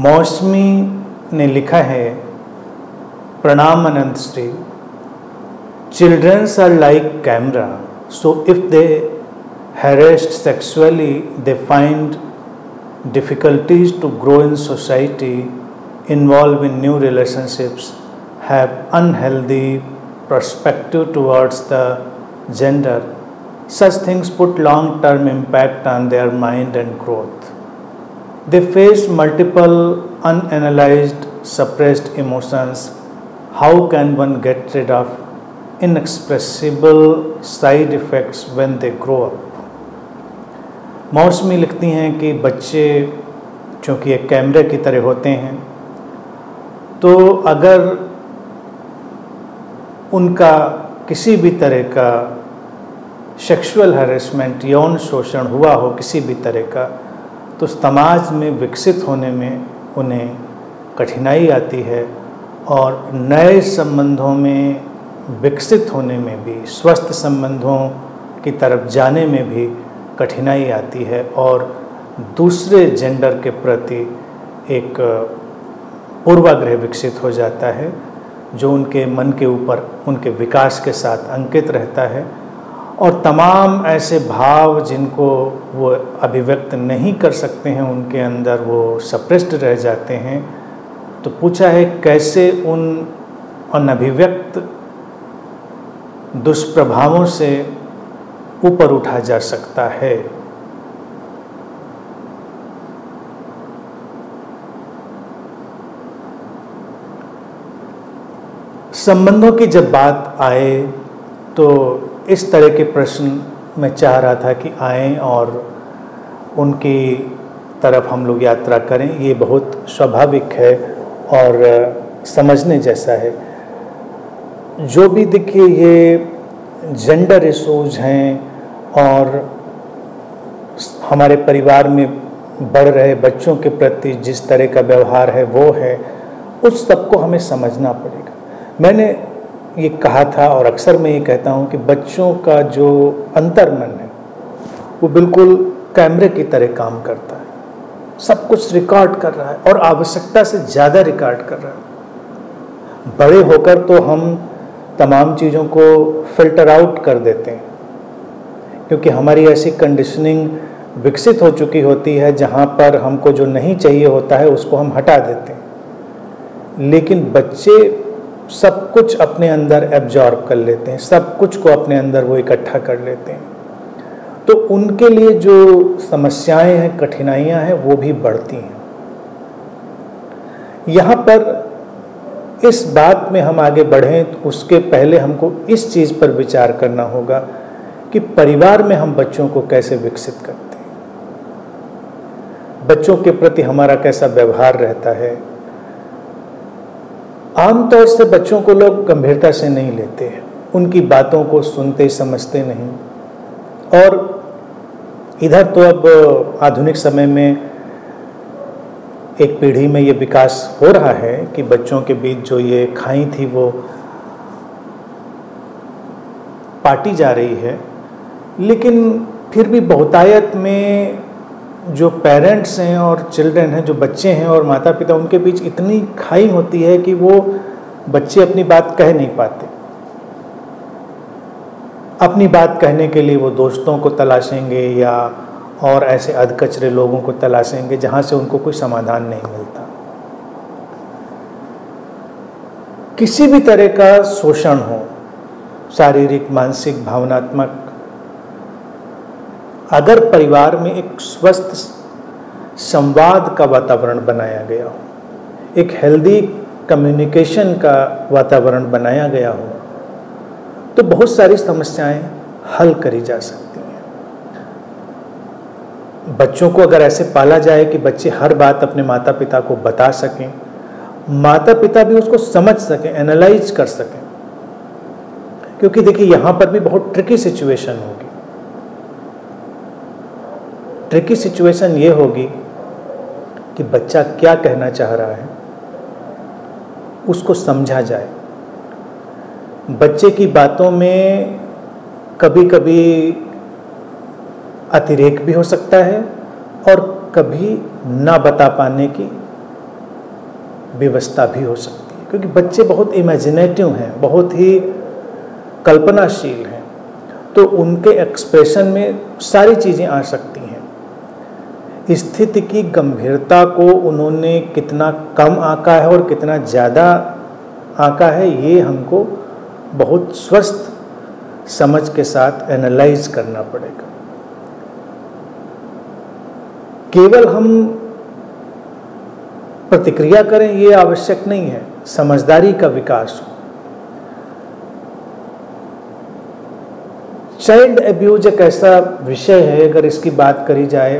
मौसमी ने लिखा है, प्रणाम Anant Shri, childrens are like camera, so if they harassed sexually they find difficulties to grow in society, involve in new relationships, have unhealthy perspective towards the gender. Such things put long-term impact on their mind and growth. They face multiple unanalyzed, suppressed emotions. How can one get rid of inexpressible side effects when they grow up? मौसमी लिखती हैं कि बच्चे चूँकि एक कैमरे की तरह होते हैं, तो अगर उनका किसी भी तरह का सेक्सुअल हैरेसमेंट, यौन शोषण हुआ हो किसी भी तरह का, तो समाज में विकसित होने में उन्हें कठिनाई आती है और नए संबंधों में विकसित होने में भी, स्वस्थ संबंधों की तरफ जाने में भी कठिनाई आती है और दूसरे जेंडर के प्रति एक पूर्वाग्रह विकसित हो जाता है जो उनके मन के ऊपर उनके विकास के साथ अंकित रहता है, और तमाम ऐसे भाव जिनको वो अभिव्यक्त नहीं कर सकते हैं उनके अंदर वो सप्रेस्ड रह जाते हैं। तो पूछा है कैसे उन अनभिव्यक्त दुष्प्रभावों से ऊपर उठा जा सकता है। संबंधों की जब बात आए तो इस तरह के प्रश्न मैं चाह रहा था कि आएं और उनकी तरफ हम लोग यात्रा करें। ये बहुत स्वाभाविक है और समझने जैसा है। जो भी देखिए ये जेंडर इशूज़ हैं और हमारे परिवार में बढ़ रहे बच्चों के प्रति जिस तरह का व्यवहार है वो है, उस सबको हमें समझना पड़ेगा। मैंने ये कहा था और अक्सर मैं ये कहता हूँ कि बच्चों का जो अंतर्मन है वो बिल्कुल कैमरे की तरह काम करता है, सब कुछ रिकॉर्ड कर रहा है और आवश्यकता से ज़्यादा रिकॉर्ड कर रहा है। बड़े होकर तो हम तमाम चीज़ों को फिल्टर आउट कर देते हैं क्योंकि हमारी ऐसी कंडीशनिंग विकसित हो चुकी होती है जहाँ पर हमको जो नहीं चाहिए होता है उसको हम हटा देते हैं। लेकिन बच्चे सब कुछ अपने अंदर एब्जॉर्ब कर लेते हैं, सब कुछ को अपने अंदर वो इकट्ठा कर लेते हैं, तो उनके लिए जो समस्याएं हैं, कठिनाइयां हैं, वो भी बढ़ती हैं। यहाँ पर इस बात में हम आगे बढ़ें तो उसके पहले हमको इस चीज़ पर विचार करना होगा कि परिवार में हम बच्चों को कैसे विकसित करते हैं, बच्चों के प्रति हमारा कैसा व्यवहार रहता है। आमतौर से बच्चों को लोग गंभीरता से नहीं लेते हैं, उनकी बातों को सुनते समझते नहीं। और इधर तो अब आधुनिक समय में एक पीढ़ी में ये विकास हो रहा है कि बच्चों के बीच जो ये खाई थी वो पाटी जा रही है, लेकिन फिर भी बहुतायत में जो पेरेंट्स हैं और चिल्ड्रन हैं, जो बच्चे हैं और माता पिता, उनके बीच इतनी खाई होती है कि वो बच्चे अपनी बात कह नहीं पाते। अपनी बात कहने के लिए वो दोस्तों को तलाशेंगे या और ऐसे अधकचरे लोगों को तलाशेंगे जहाँ से उनको कोई समाधान नहीं मिलता। किसी भी तरह का शोषण हो, शारीरिक, मानसिक, भावनात्मक, अगर परिवार में एक स्वस्थ संवाद का वातावरण बनाया गया हो, एक हेल्दी कम्युनिकेशन का वातावरण बनाया गया हो, तो बहुत सारी समस्याएं हल करी जा सकती हैं। बच्चों को अगर ऐसे पाला जाए कि बच्चे हर बात अपने माता पिता को बता सकें, माता पिता भी उसको समझ सकें, एनालाइज कर सकें, क्योंकि देखिए यहाँ पर भी बहुत ट्रिकी सिचुएशन होगी। ट्रिकी सिचुएशन ये होगी कि बच्चा क्या कहना चाह रहा है उसको समझा जाए। बच्चे की बातों में कभी कभी अतिरेक भी हो सकता है और कभी ना बता पाने की व्यवस्था भी हो सकती है, क्योंकि बच्चे बहुत इमेजिनेटिव हैं, बहुत ही कल्पनाशील हैं, तो उनके एक्सप्रेशन में सारी चीज़ें आ सकती हैं। स्थिति की गंभीरता को उन्होंने कितना कम आंका है और कितना ज़्यादा आंका है, ये हमको बहुत स्वस्थ समझ के साथ एनालाइज करना पड़ेगा। केवल हम प्रतिक्रिया करें ये आवश्यक नहीं है, समझदारी का विकास हो। चाइल्ड एब्यूज एक ऐसा विषय है, अगर इसकी बात करी जाए,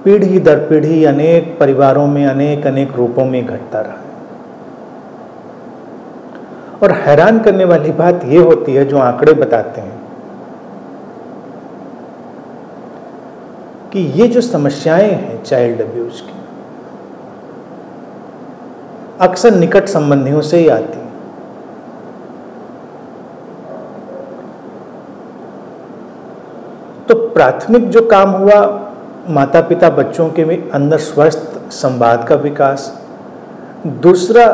पीढ़ी दर पीढ़ी अनेक परिवारों में अनेक अनेक रूपों में घटता रहा है। और हैरान करने वाली बात यह होती है, जो आंकड़े बताते हैं कि ये जो समस्याएं हैं चाइल्ड अब्यूज की, अक्सर निकट संबंधियों से ही आती हैं। तो प्राथमिक जो काम हुआ, माता पिता बच्चों के अंदर स्वस्थ संवाद का विकास। दूसरा,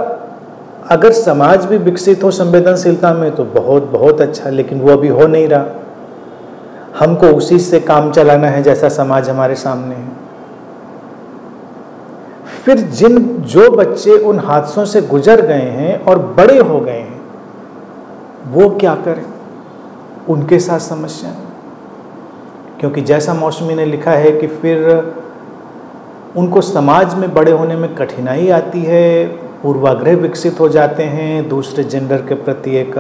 अगर समाज भी विकसित हो संवेदनशीलता में तो बहुत बहुत अच्छा, लेकिन वो अभी हो नहीं रहा। हमको उसी से काम चलाना है जैसा समाज हमारे सामने है। फिर जो बच्चे उन हादसों से गुजर गए हैं और बड़े हो गए हैं, वो क्या करें, उनके साथ समस्या है। क्योंकि जैसा मौसमी ने लिखा है कि फिर उनको समाज में बड़े होने में कठिनाई आती है, पूर्वाग्रह विकसित हो जाते हैं, दूसरे जेंडर के प्रति एक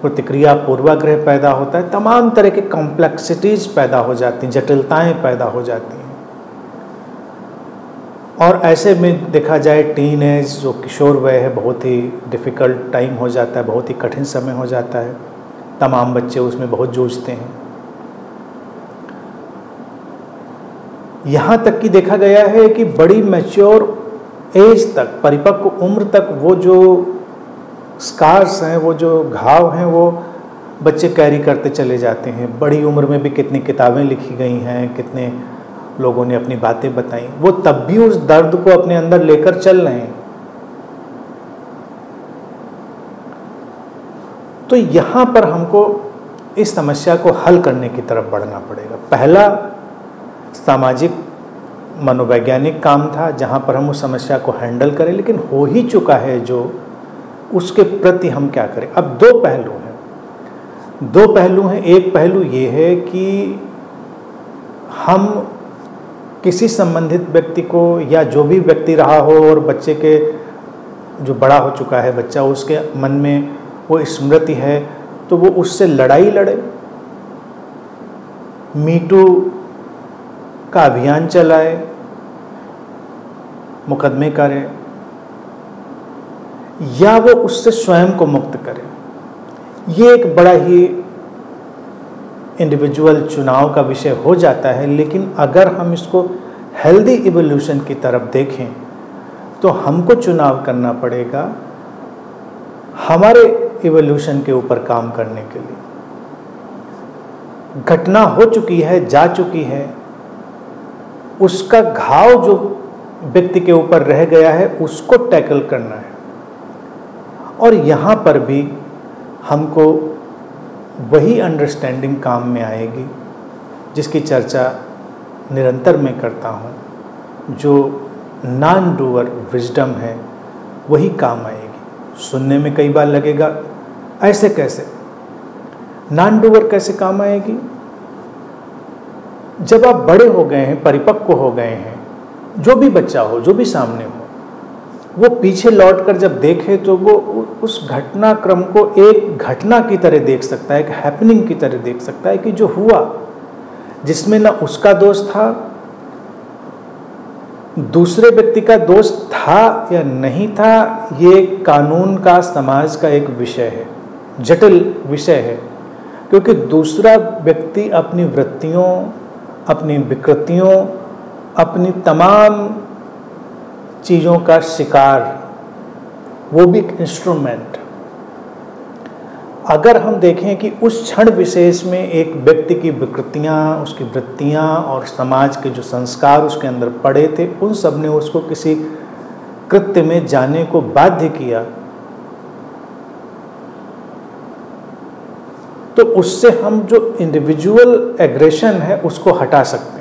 प्रतिक्रिया पूर्वाग्रह पैदा होता है, तमाम तरह की कॉम्प्लेक्सिटीज पैदा हो जाती हैं, जटिलताएं पैदा हो जाती हैं। और ऐसे में देखा जाए टीन एज, जो किशोर वय है, बहुत ही डिफ़िकल्ट टाइम हो जाता है, बहुत ही कठिन समय हो जाता है। तमाम बच्चे उसमें बहुत जूझते हैं। यहाँ तक कि देखा गया है कि बड़ी मैच्योर एज तक, परिपक्व उम्र तक, वो जो स्कार्स हैं, वो जो घाव हैं, वो बच्चे कैरी करते चले जाते हैं। बड़ी उम्र में भी कितनी किताबें लिखी गई हैं, कितने लोगों ने अपनी बातें बताई, वो तब भी उस दर्द को अपने अंदर लेकर चल रहे हैं। तो यहाँ पर हमको इस समस्या को हल करने की तरफ बढ़ना पड़ेगा। पहला सामाजिक मनोवैज्ञानिक काम था, जहाँ पर हम उस समस्या को हैंडल करें, लेकिन हो ही चुका है जो, उसके प्रति हम क्या करें। अब दो पहलू हैं। एक पहलू ये है कि हम किसी संबंधित व्यक्ति को, या जो भी व्यक्ति रहा हो और बच्चे के, जो बड़ा हो चुका है बच्चा, उसके मन में वो स्मृति है, तो वो उससे लड़ाई लड़े, मीटू का अभियान चलाए, मुकदमे करे, या वो उससे स्वयं को मुक्त करे। ये एक बड़ा ही इंडिविजुअल चुनाव का विषय हो जाता है। लेकिन अगर हम इसको हेल्दी इवोल्यूशन की तरफ देखें तो हमको चुनाव करना पड़ेगा हमारे इवोल्यूशन के ऊपर काम करने के लिए। घटना हो चुकी है, जा चुकी है, उसका घाव जो व्यक्ति के ऊपर रह गया है उसको टैकल करना है। और यहाँ पर भी हमको वही अंडरस्टैंडिंग काम में आएगी जिसकी चर्चा निरंतर मैं करता हूँ, जो नॉन डूअर विजडम है, वही काम आएगी। सुनने में कई बार लगेगा ऐसे कैसे, नॉन डूअर कैसे काम आएगी? जब आप बड़े हो गए हैं, परिपक्व हो गए हैं, जो भी बच्चा हो, जो भी सामने हो, वो पीछे लौट कर जब देखे तो वो उस घटनाक्रम को एक घटना की तरह देख सकता है, एक हैपनिंग की तरह देख सकता है कि जो हुआ, जिसमें ना उसका दोष था, दूसरे व्यक्ति का दोष था या नहीं था, ये कानून का, समाज का एक विषय है, जटिल विषय है। क्योंकि दूसरा व्यक्ति अपनी वृत्तियों, अपनी विकृतियों, अपनी तमाम चीज़ों का शिकार, वो भी एक इंस्ट्रूमेंट। अगर हम देखें कि उस क्षण विशेष में एक व्यक्ति की विकृतियाँ, उसकी वृत्तियाँ और समाज के जो संस्कार उसके अंदर पड़े थे, उन सब ने उसको किसी कृत्य में जाने को बाध्य किया, तो उससे हम जो इंडिविजुअल एग्रेशन है उसको हटा सकते हैं,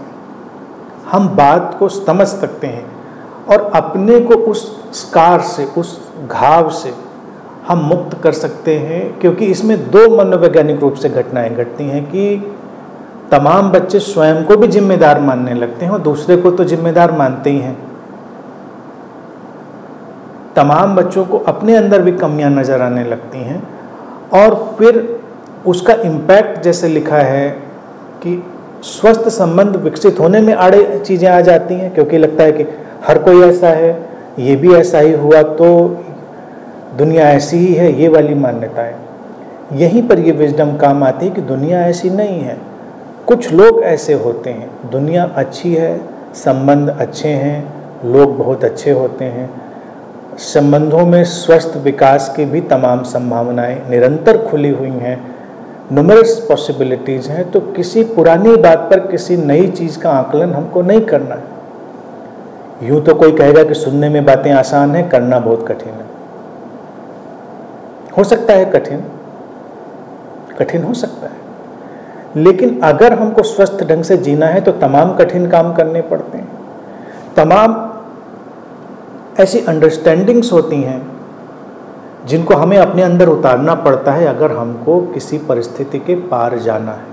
हम बात को समझ सकते हैं और अपने को उस स्कार से, उस घाव से हम मुक्त कर सकते हैं। क्योंकि इसमें दो मनोवैज्ञानिक रूप से घटनाएं घटती हैं कि तमाम बच्चे स्वयं को भी जिम्मेदार मानने लगते हैं और दूसरे को तो जिम्मेदार मानते ही हैं। तमाम बच्चों को अपने अंदर भी कमियां नजर आने लगती हैं और फिर उसका इम्पैक्ट जैसे लिखा है कि स्वस्थ संबंध विकसित होने में आड़े चीज़ें आ जाती हैं, क्योंकि लगता है कि हर कोई ऐसा है, ये भी ऐसा ही हुआ तो दुनिया ऐसी ही है, ये वाली मान्यताएं। यहीं पर ये विजडम काम आती है कि दुनिया ऐसी नहीं है, कुछ लोग ऐसे होते हैं, दुनिया अच्छी है, संबंध अच्छे हैं, लोग बहुत अच्छे होते हैं, संबंधों में स्वस्थ विकास की भी तमाम संभावनाएं निरंतर खुली हुई हैं, नुमरस पॉसिबिलिटीज़ हैं। तो किसी पुरानी बात पर किसी नई चीज़ का आकलन हमको नहीं करना है। यूँ तो कोई कहेगा कि सुनने में बातें आसान है, करना बहुत कठिन है। हो सकता है कठिन हो सकता है, लेकिन अगर हमको स्वस्थ ढंग से जीना है तो तमाम कठिन काम करने पड़ते हैं। तमाम ऐसी अंडरस्टैंडिंग्स होती हैं जिनको हमें अपने अंदर उतारना पड़ता है अगर हमको किसी परिस्थिति के पार जाना है।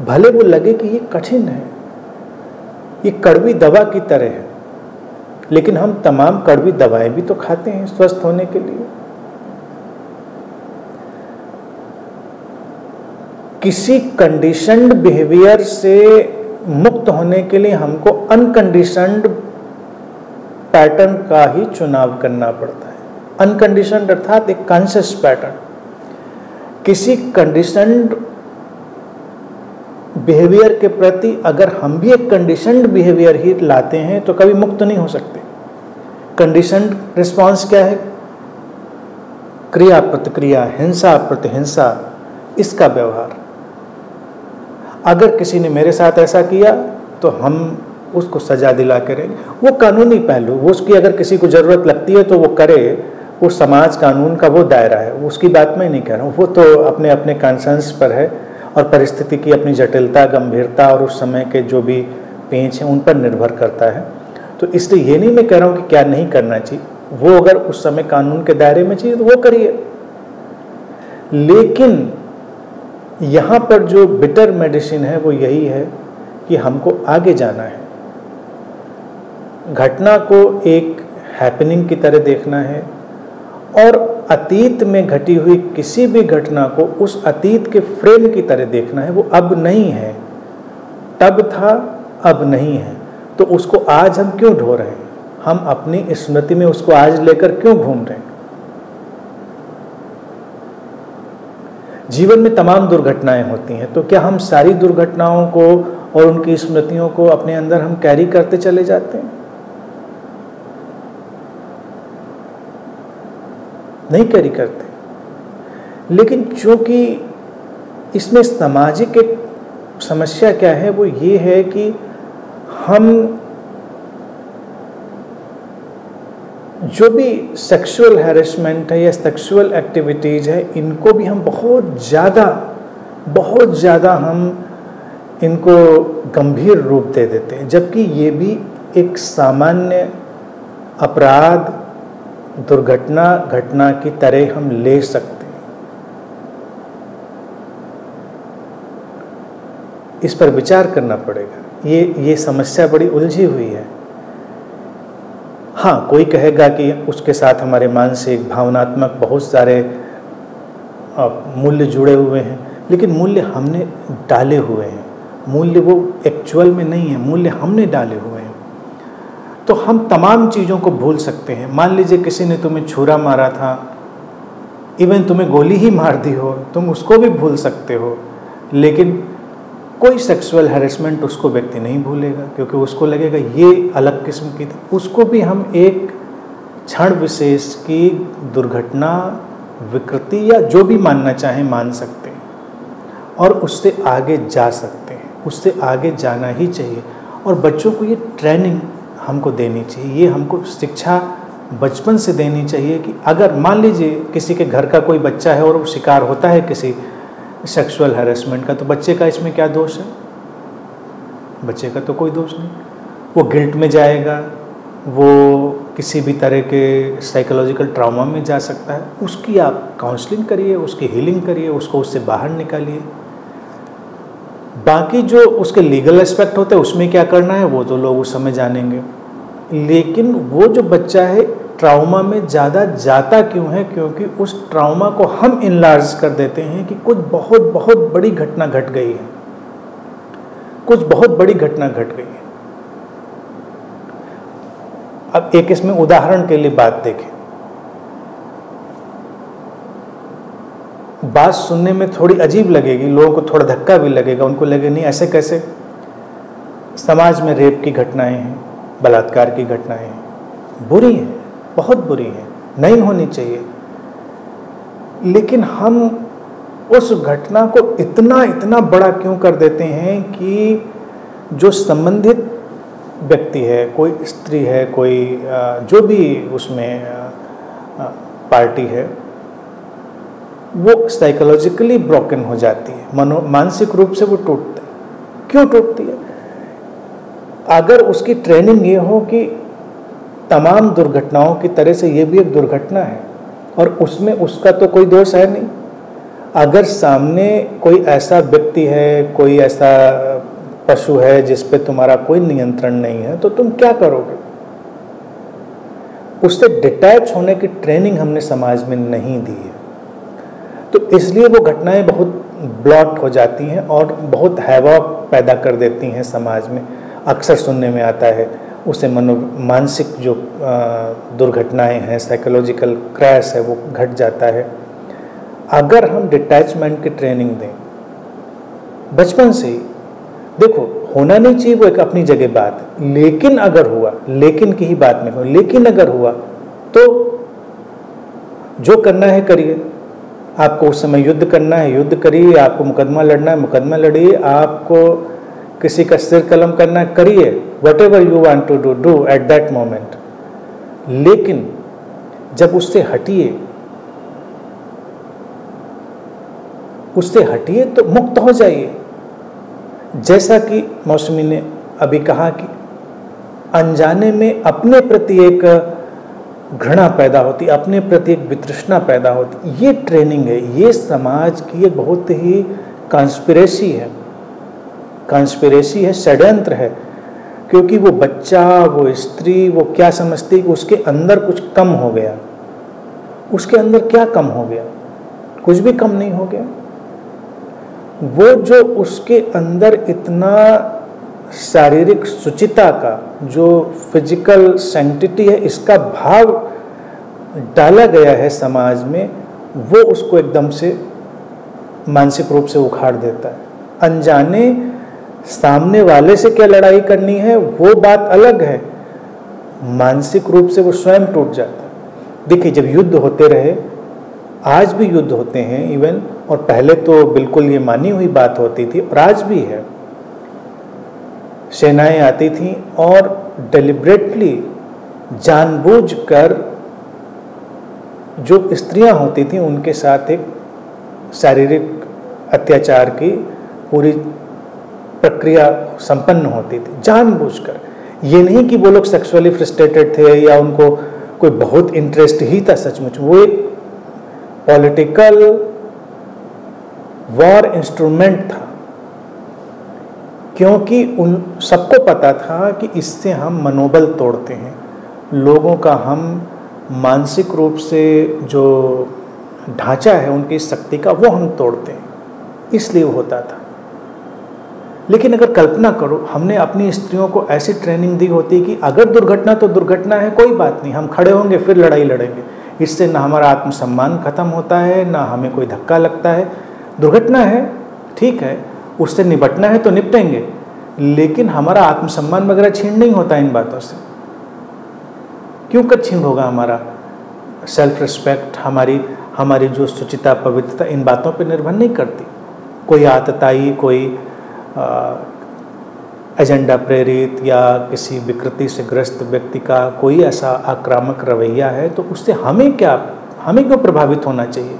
भले वो लगे कि ये कठिन है, ये कड़वी दवा की तरह है, लेकिन हम तमाम कड़वी दवाएं भी तो खाते हैं स्वस्थ होने के लिए। किसी कंडीशन्ड बिहेवियर से मुक्त होने के लिए हमको अनकंडीशन्ड पैटर्न का ही चुनाव करना पड़ता है। अनकंडीशन्ड अर्थात एक कॉन्शियस पैटर्न। किसी कंडीशन्ड बिहेवियर के प्रति अगर हम भी एक कंडीशन्ड बिहेवियर ही लाते हैं तो कभी मुक्त नहीं हो सकते। कंडीशन्ड रिस्पॉन्स क्या है? क्रिया प्रतिक्रिया, हिंसा प्रतिहिंसा, इसका व्यवहार। अगर किसी ने मेरे साथ ऐसा किया तो हम उसको सजा दिला के रहेंगे, वो कानूनी पहलू, वो उसकी अगर किसी को ज़रूरत लगती है तो वो करे, वो समाज कानून का वो दायरा है, उसकी बात मैं नहीं कह रहा हूँ, वो तो अपने अपने कॉन्सेंस पर है और परिस्थिति की अपनी जटिलता, गंभीरता और उस समय के जो भी पेंच हैं उन पर निर्भर करता है। तो इसलिए ये नहीं मैं कह रहा हूँ कि क्या नहीं करना चाहिए, वो अगर उस समय कानून के दायरे में चाहिए तो वो करिए। लेकिन यहाँ पर जो बिटर मेडिसिन है वो यही है कि हमको आगे जाना है, घटना को एक हैपनिंग की तरह देखना है और अतीत में घटी हुई किसी भी घटना को उस अतीत के फ्रेम की तरह देखना है। वो अब नहीं है, तब था, अब नहीं है, तो उसको आज हम क्यों ढो रहे हैं? हम अपनी स्मृति में उसको आज लेकर क्यों घूम रहे हैं? जीवन में तमाम दुर्घटनाएं होती हैं, तो क्या हम सारी दुर्घटनाओं को और उनकी स्मृतियों को अपने अंदर हम कैरी करते चले जाते हैं? नहीं कैरी करते। लेकिन चूंकि इसमें सामाजिक एक समस्या क्या है, वो ये है कि हम जो भी सेक्सुअल हैरेसमेंट है या सेक्सुअल एक्टिविटीज़ है, इनको भी हम बहुत ज़्यादा हम इनको गंभीर रूप दे देते हैं, जबकि ये भी एक सामान्य अपराध, दुर्घटना, घटना की तरह हम ले सकते हैं। इस पर विचार करना पड़ेगा। ये समस्या बड़ी उलझी हुई है। हाँ, कोई कहेगा कि उसके साथ हमारे मानसिक, भावनात्मक बहुत सारे मूल्य जुड़े हुए हैं, लेकिन मूल्य हमने डाले हुए हैं, मूल्य वो एक्चुअल में नहीं है, मूल्य हमने डाले हुए हैं। तो हम तमाम चीज़ों को भूल सकते हैं। मान लीजिए किसी ने तुम्हें छुरा मारा था, इवन तुम्हें गोली ही मार दी हो, तुम उसको भी भूल सकते हो, लेकिन कोई सेक्सुअल हैरेसमेंट उसको व्यक्ति नहीं भूलेगा, क्योंकि उसको लगेगा ये अलग किस्म की थी। उसको भी हम एक क्षण विशेष की दुर्घटना, विकृति या जो भी मानना चाहें मान सकते हैं और उससे आगे जा सकते हैं, उससे आगे जाना ही चाहिए। और बच्चों को ये ट्रेनिंग हमको देनी चाहिए, ये हमको शिक्षा बचपन से देनी चाहिए कि अगर मान लीजिए किसी के घर का कोई बच्चा है और वो शिकार होता है किसी सेक्सुअल हैरेसमेंट का, तो बच्चे का इसमें क्या दोष है? बच्चे का तो कोई दोष नहीं। वो गिल्ट में जाएगा, वो किसी भी तरह के साइकोलॉजिकल ट्रॉमा में जा सकता है। उसकी आप काउंसलिंग करिए, उसकी हीलिंग करिए, उसको उससे बाहर निकालिए। बाकी जो उसके लीगल एस्पेक्ट होते हैं उसमें क्या करना है वो तो लोग उस समय जानेंगे, लेकिन वो जो बच्चा है ट्राउमा में ज़्यादा जाता क्यों है? क्योंकि उस ट्राउमा को हम इनलार्ज कर देते हैं कि कुछ बहुत बहुत बड़ी घटना घट गई है, कुछ बहुत बड़ी घटना घट गई है। अब एक इसमें उदाहरण के लिए बात देखें। बात सुनने में थोड़ी अजीब लगेगी, लोगों को थोड़ा धक्का भी लगेगा, उनको लगे नहीं ऐसे कैसे। समाज में रेप की घटनाएं हैं, बलात्कार की घटनाएं हैं, बुरी हैं, बहुत बुरी हैं, नहीं होनी चाहिए। लेकिन हम उस घटना को इतना इतना बड़ा क्यों कर देते हैं कि जो संबंधित व्यक्ति है, कोई स्त्री है, कोई जो भी उसमें पार्टी है, वो साइकोलॉजिकली ब्रोकन हो जाती है, मानसिक रूप से वो टूटता है। क्यों टूटती है? अगर उसकी ट्रेनिंग ये हो कि तमाम दुर्घटनाओं की तरह से ये भी एक दुर्घटना है और उसमें उसका तो कोई दोष है नहीं। अगर सामने कोई ऐसा व्यक्ति है, कोई ऐसा पशु है जिस पे तुम्हारा कोई नियंत्रण नहीं है, तो तुम क्या करोगे? उससे डिटैच होने की ट्रेनिंग हमने समाज में नहीं दी है, तो इसलिए वो घटनाएं बहुत ब्लॉट हो जाती हैं और बहुत हैवॉक पैदा कर देती हैं समाज में। अक्सर सुनने में आता है उसे मानसिक जो दुर्घटनाएं हैं, साइकोलॉजिकल क्रैश है, वो घट जाता है। अगर हम डिटैचमेंट की ट्रेनिंग दें बचपन से ही, देखो होना नहीं चाहिए वो एक अपनी जगह बात है, लेकिन अगर हुआ, लेकिन की ही बात नहीं हो, लेकिन अगर हुआ तो जो करना है करिए। आपको उस समय युद्ध करना है युद्ध करिए, आपको मुकदमा लड़ना है मुकदमा लड़िए, आपको किसी का सिर कलम करना है करिए, whatever you want to do at that moment. लेकिन जब उससे हटिए तो मुक्त हो जाइए। जैसा कि मौसमी ने अभी कहा कि अनजाने में अपने प्रति एक घृणा पैदा होती, अपने प्रति एक वितृष्णा पैदा होती। ये ट्रेनिंग है, ये समाज की एक बहुत ही कॉन्स्पिरेसी है, षड्यंत्र है। क्योंकि वो बच्चा, वो स्त्री, वो क्या समझती कि उसके अंदर कुछ कम हो गया। उसके अंदर क्या कम हो गया? कुछ भी कम नहीं हो गया। वो जो उसके अंदर इतना शारीरिक शुचिता का, जो फिजिकल सैंक्टिटी है, इसका भाव डाला गया है समाज में, वो उसको एकदम से मानसिक रूप से उखाड़ देता है। अनजाने सामने वाले से क्या लड़ाई करनी है वो बात अलग है, मानसिक रूप से वो स्वयं टूट जाता है। देखिए, जब युद्ध होते रहे, आज भी युद्ध होते हैं इवन, और पहले तो बिल्कुल ये मानी हुई बात होती थी और आज भी है। सेनाएं आती थीं और डिलिबरेटली, जानबूझकर जो स्त्रियां होती थीं उनके साथ एक शारीरिक अत्याचार की पूरी प्रक्रिया संपन्न होती थी, जानबूझकर। ये नहीं कि वो लोग सेक्सुअली फ्रस्ट्रेटेड थे या उनको कोई बहुत इंटरेस्ट ही था सचमुच, वो एक पॉलिटिकल वॉर इंस्ट्रूमेंट था। क्योंकि उन सबको पता था कि इससे हम मनोबल तोड़ते हैं, लोगों का हम मानसिक रूप से जो ढांचा है उनकी शक्ति का, वो हम तोड़ते हैं, इसलिए वो होता था। लेकिन अगर कल्पना करो, हमने अपनी स्त्रियों को ऐसी ट्रेनिंग दी होती कि अगर दुर्घटना तो दुर्घटना है, कोई बात नहीं, हम खड़े होंगे फिर लड़ाई लड़ेंगे, इससे ना हमारा आत्मसम्मान खत्म होता है, ना हमें कोई धक्का लगता है। दुर्घटना है, ठीक है, उससे निपटना है तो निपटेंगे, लेकिन हमारा आत्मसम्मान वगैरह छीन नहीं होता इन बातों से। क्यों कर छीन होगा हमारा सेल्फ रिस्पेक्ट, हमारी जो शुचिता, पवित्रता इन बातों पर निर्भर नहीं करती। कोई आतताई, कोई एजेंडा प्रेरित या किसी विकृति से ग्रस्त व्यक्ति का कोई ऐसा आक्रामक रवैया है, तो उससे हमें क्यों प्रभावित होना चाहिए।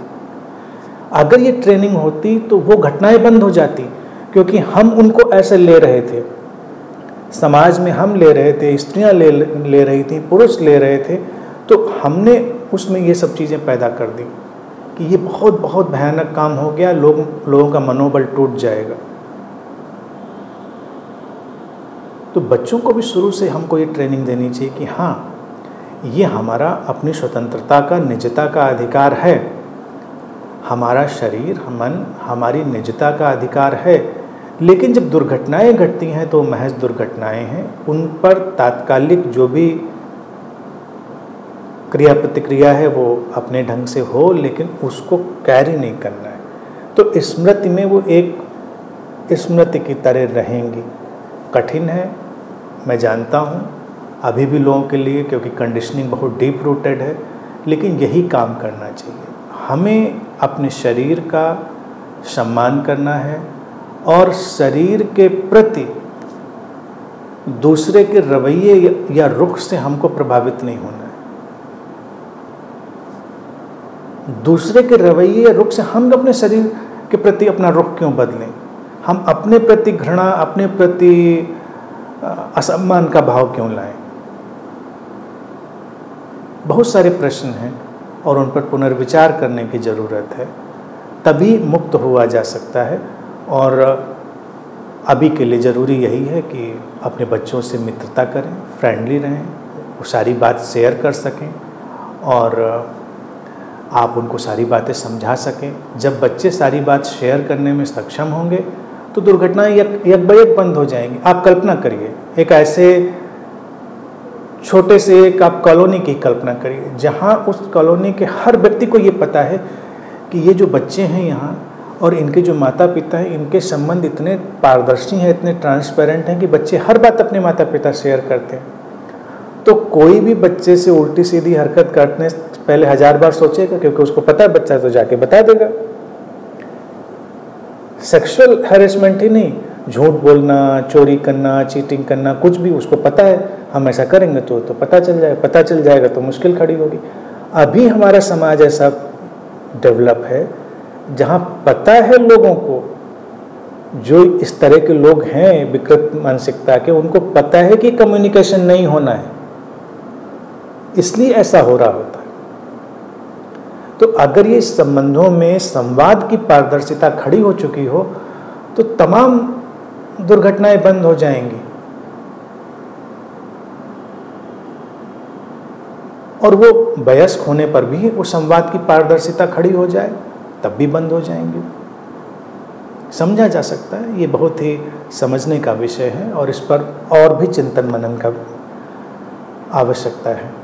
अगर ये ट्रेनिंग होती तो वो घटनाएं बंद हो जाती, क्योंकि हम उनको ऐसे ले रहे थे, समाज में हम ले रहे थे, स्त्रियां ले रही थी, पुरुष ले रहे थे, तो हमने उसमें ये सब चीज़ें पैदा कर दी कि ये बहुत बहुत भयानक काम हो गया, लोगों का मनोबल टूट जाएगा। तो बच्चों को भी शुरू से हमको ये ट्रेनिंग देनी चाहिए कि हाँ, ये हमारा अपनी स्वतंत्रता का, निजता का अधिकार है, हमारा शरीर, मन, हमारी निजता का अधिकार है। लेकिन जब दुर्घटनाएं घटती हैं तो महज दुर्घटनाएं हैं, उन पर तात्कालिक जो भी क्रिया प्रतिक्रिया है वो अपने ढंग से हो, लेकिन उसको कैरी नहीं करना है। तो स्मृति में वो एक स्मृति की तरह रहेंगी। कठिन है, मैं जानता हूँ, अभी भी लोगों के लिए, क्योंकि कंडीशनिंग बहुत डीप रूटेड है, लेकिन यही काम करना चाहिए। हमें अपने शरीर का सम्मान करना है और शरीर के प्रति दूसरे के रवैये या रुख से हमको प्रभावित नहीं होना है। दूसरे के रवैये या रुख से हम अपने शरीर के प्रति अपना रुख क्यों बदलें? हम अपने प्रति घृणा, अपने प्रति असम्मान का भाव क्यों लाएं? बहुत सारे प्रश्न हैं और उन पर पुनर्विचार करने की ज़रूरत है, तभी मुक्त हुआ जा सकता है। और अभी के लिए ज़रूरी यही है कि अपने बच्चों से मित्रता करें, फ्रेंडली रहें, वो सारी बात शेयर कर सकें और आप उनको सारी बातें समझा सकें। जब बच्चे सारी बात शेयर करने में सक्षम होंगे तो दुर्घटनाएं एक ब एक बंद हो जाएंगी। आप कल्पना करिए, एक ऐसे छोटे से एक आप कॉलोनी की कल्पना करिए, जहां उस कॉलोनी के हर व्यक्ति को ये पता है कि ये जो बच्चे हैं यहाँ और इनके जो माता पिता हैं, इनके संबंध इतने पारदर्शी हैं, इतने ट्रांसपेरेंट हैं कि बच्चे हर बात अपने माता पिता शेयर करते हैं। तो कोई भी बच्चे से उल्टी सीधी हरकत करने से पहले 1000 बार सोचेगा, क्योंकि उसको पता है बच्चा तो जाके बता देगा। सेक्सुअल हैरेसमेंट ही नहीं, झूठ बोलना, चोरी करना, चीटिंग करना, कुछ भी उसको पता है, हम ऐसा करेंगे तो पता चल जाएगा तो मुश्किल खड़ी होगी। अभी हमारा समाज ऐसा डेवलप है जहाँ पता है लोगों को, जो इस तरह के लोग हैं विकृत मानसिकता के, उनको पता है कि कम्युनिकेशन नहीं होना है, इसलिए ऐसा हो रहा होता है। तो अगर ये संबंधों में संवाद की पारदर्शिता खड़ी हो चुकी हो तो तमाम दुर्घटनाएं बंद हो जाएंगी और वो वयस्क होने पर भी वो संवाद की पारदर्शिता खड़ी हो जाए तब भी बंद हो जाएंगे। समझा जा सकता है, ये बहुत ही समझने का विषय है और इस पर और भी चिंतन मनन का आवश्यकता है।